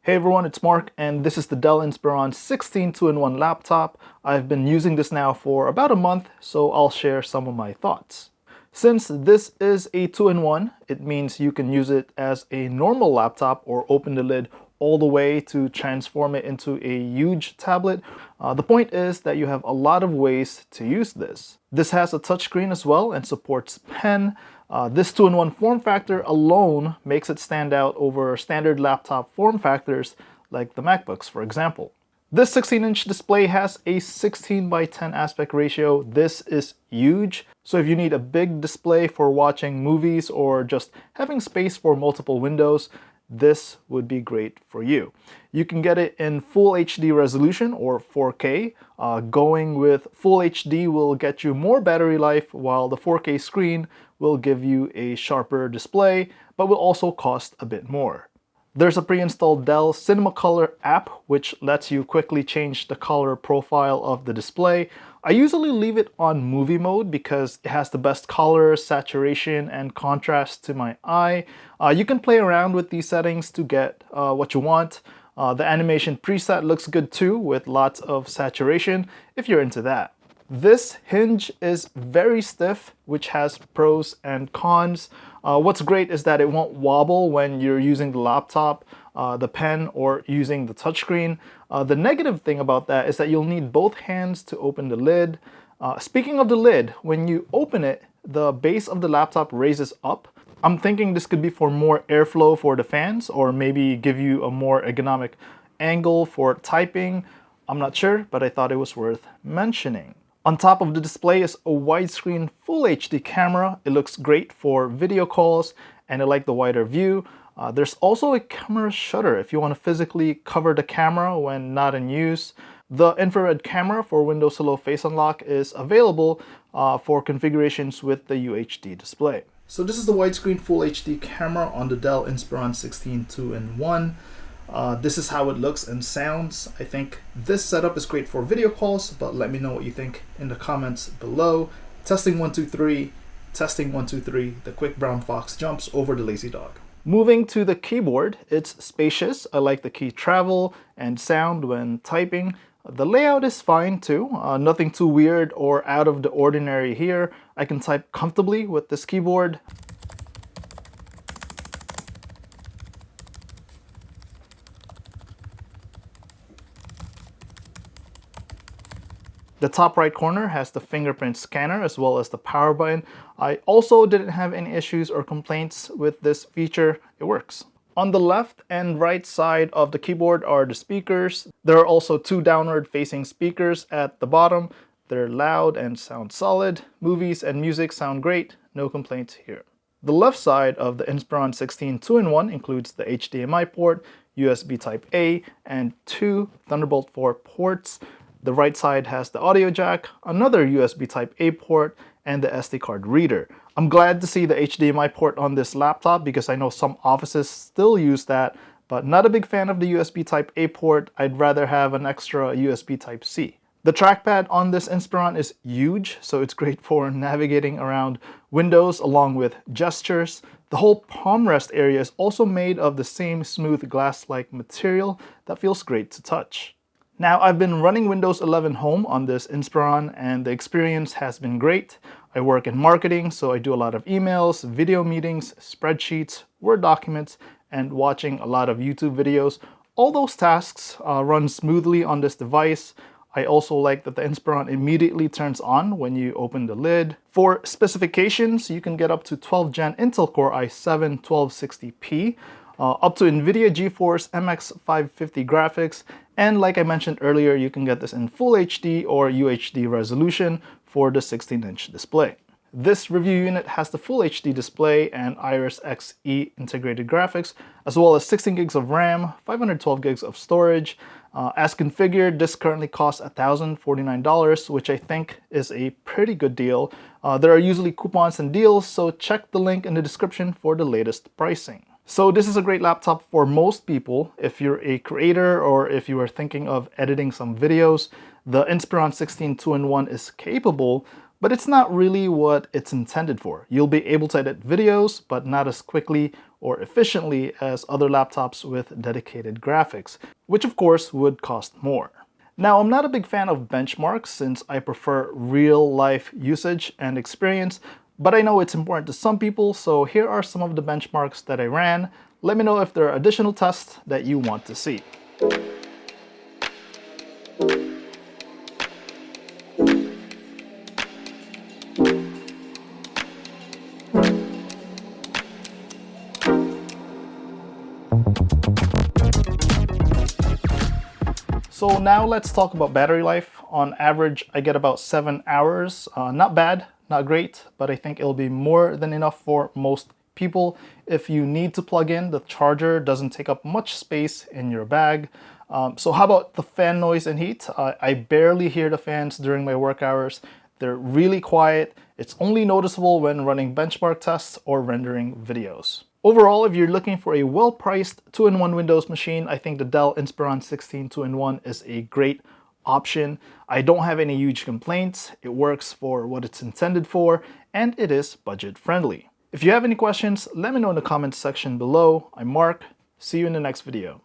Hey everyone, it's Mark, and this is the Dell Inspiron 16 2-in-1 laptop. I've been using this now for about a month, so I'll share some of my thoughts. Since this is a 2-in-1, it means you can use it as a normal laptop or open the lid all the way to transform it into a huge tablet. The point is that you have a lot of ways to use this. This has a touchscreen as well and supports pen. This 2-in-1 form factor alone makes it stand out over standard laptop form factors like the MacBooks, for example. This 16-inch display has a 16:10 aspect ratio. This is huge. So if you need a big display for watching movies or just having space for multiple windows, this would be great for you. You can get it in full HD resolution or 4K. Going with full HD will get you more battery life, while the 4K screen will give you a sharper display, but will also cost a bit more. There's a pre-installed Dell Cinema Color app, which lets you quickly change the color profile of the display. I usually leave it on movie mode because it has the best color, saturation, and contrast to my eye. You can play around with these settings to get what you want. The animation preset looks good too, with lots of saturation if you're into that. This hinge is very stiff, which has pros and cons. What's great is that it won't wobble when you're using the laptop, the pen, or using the touchscreen. The negative thing about that is that you'll need both hands to open the lid. Speaking of the lid, when you open it, the base of the laptop raises up. I'm thinking this could be for more airflow for the fans, or maybe give you a more ergonomic angle for typing. I'm not sure, but I thought it was worth mentioning. On top of the display is a widescreen Full HD camera. It looks great for video calls, and I like the wider view. There's also a camera shutter if you want to physically cover the camera when not in use. The infrared camera for Windows Hello Face Unlock is available for configurations with the UHD display. So this is the widescreen Full HD camera on the Dell Inspiron 16 2-in-1. This is how it looks and sounds. I think this setup is great for video calls, but let me know what you think in the comments below. Testing 1 2 3, testing 1 2 3. The quick brown fox jumps over the lazy dog. Moving to the keyboard, it's spacious. I like the key travel and sound when typing. The layout is fine too. Nothing too weird or out of the ordinary here. I can type comfortably with this keyboard. The top right corner has the fingerprint scanner as well as the power button. I also didn't have any issues or complaints with this feature. It works. On the left and right side of the keyboard are the speakers. There are also two downward facing speakers at the bottom. They're loud and sound solid. Movies and music sound great. No complaints here. The left side of the Inspiron 16 2-in-1 includes the HDMI port, USB Type-A, and two Thunderbolt 4 ports. The right side has the audio jack, another USB Type-A port, and the SD card reader. I'm glad to see the HDMI port on this laptop because I know some offices still use that, but not a big fan of the USB Type-A port. I'd rather have an extra USB Type-C. The trackpad on this Inspiron is huge, so it's great for navigating around windows along with gestures. The whole palm rest area is also made of the same smooth glass-like material that feels great to touch. Now, I've been running Windows 11 Home on this Inspiron, and the experience has been great. I work in marketing, so I do a lot of emails, video meetings, spreadsheets, Word documents, and watching a lot of YouTube videos. All those tasks run smoothly on this device. I also like that the Inspiron immediately turns on when you open the lid. For specifications, you can get up to 12th Gen Intel Core i7 1260p, up to NVIDIA GeForce MX 550 graphics, and like I mentioned earlier, you can get this in Full HD or UHD resolution for the 16-inch display. This review unit has the Full HD display and Iris Xe integrated graphics, as well as 16 gigs of RAM, 512 gigs of storage. As configured, this currently costs $1,049, which I think is a pretty good deal. There are usually coupons and deals, so check the link in the description for the latest pricing. So this is a great laptop for most people. If you're a creator or if you are thinking of editing some videos, the Inspiron 16 2-in-1 is capable, but it's not really what it's intended for. You'll be able to edit videos, but not as quickly or efficiently as other laptops with dedicated graphics, which of course would cost more. Now, I'm not a big fan of benchmarks since I prefer real-life usage and experience, but I know it's important to some people, so here are some of the benchmarks that I ran. Let me know if there are additional tests that you want to see. So now let's talk about battery life. On average, I get about 7 hours. Not bad, not great, but I think it'll be more than enough for most people. If you need to plug in, the charger doesn't take up much space in your bag. So how about the fan noise and heat? I barely hear the fans during my work hours. They're really quiet. It's only noticeable when running benchmark tests or rendering videos. Overall, if you're looking for a well-priced 2-in-1 Windows machine, I think the Dell Inspiron 16 2-in-1 is a great option. I don't have any huge complaints. It works for what it's intended for, and it is budget friendly. If you have any questions, let me know in the comments section below. I'm Mark. See you in the next video.